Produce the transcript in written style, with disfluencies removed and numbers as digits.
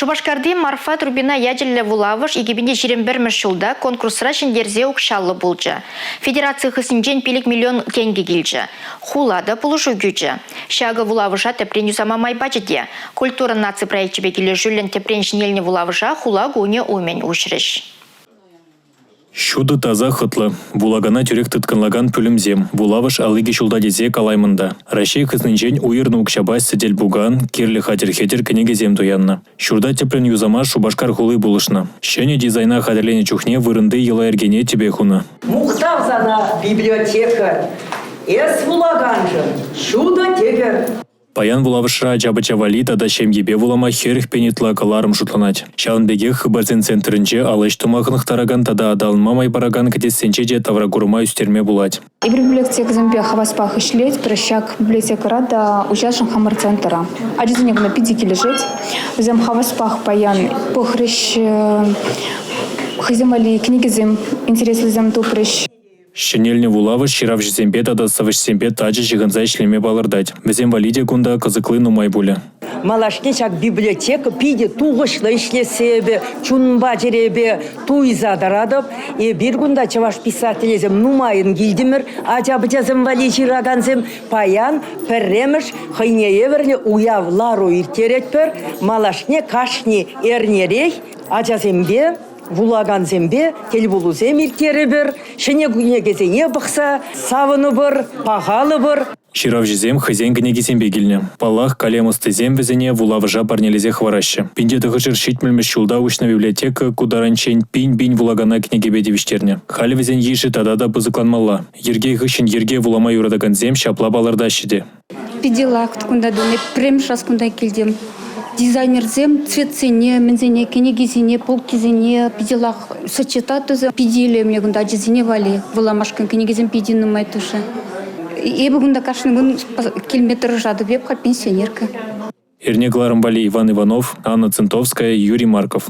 Шубашкарды Марфа Трубина ядерлі вулавыш егебінде 21 жылда конкурсыра шендерзе ұқшалы болжы. Федерация хысынжен пелік миллион тенге келжі. Хулада пулышу күжі. Шағы вулавыша тепрен юзама майбачыде. Культура наци проектчі бекелі жүлін тепрен жинеліне вулавыша хула гуне умен ұшырыш. Шуды таза хытлы. Булагана тюрек тытканлаган пүлімзем. Булавыш алыги шулда дезе калаймында. Рашей хызнынжен уйырны укшабай сыдель буган, керлі хатер-хетер кенегезем туянна. Шурда тепрен юзама шубашкар хулы булышна. Шене дизайна хадерлене чухне вырынды ела эргене тебе хуна. Мухтав зана библиотека. Эс булаганжы. Шуда тегер. Паян булавышра жабыча вали тада шемгебе булама херх пенетла каларым шутланать. Шаунбеге хыбарзен центрінже алыш тумағынық тараган тада адалынмамай бараган кедесенче де таврагурма үстерме булать. И библиотека зампе хаваспах ишлеть, прощак библиотека рада учашен хамар центра. Один на пидике лежит, зам хаваспах паян похрещ хазимали книги зам интересный зам тупрещ. Шенельне вулавыш ширав жезембе тада савыш сембе таджи жиганзай шлеме балырдать. Везем валиде гунда кызыклы нумай буля. Малашне чак библиотека пиде туғышлы ишлесебе, чунба жеребе туйзадарадып, и bir гунда чаваш писателезем нумайын гилдимір, ачабычазым вали жираганзем паян, перремеш, хайнееверне уявлару иртеретпер, малашне кашни эрнерей, ачазембе, Вулаган зембе, телбулу земир теребір, шене гүнегезене бұқса, савыны бір, пағалы бір. Ширав жезем хызен гнеги зембегильне. Палах калемысты зембезене вулавыжа парнелезе хвараща. Пинде тыгышыр шитмельмеш шулда учна библиотека, кударанчен пинь-бинь вулагана кнеге девиштерне. Халивезен еші тадада бызыкланмалла. Ергей хышын ерге вулама юрадаган зем шапла балардащиде. Пиделак ткунда дуне прем шаскунда килдем. Дизайнерзем цветцене, мензене, кенегизине, полкизине, пиделах сочетатузы, пидели мне гунда дизине вали, вуламашкан кенегизем пидину майтуше. И гунда кашны гун километр жады вебха пенсионерка. Эрнегларом вали Иван Иванов, Анна Центовская, Юрий Марков.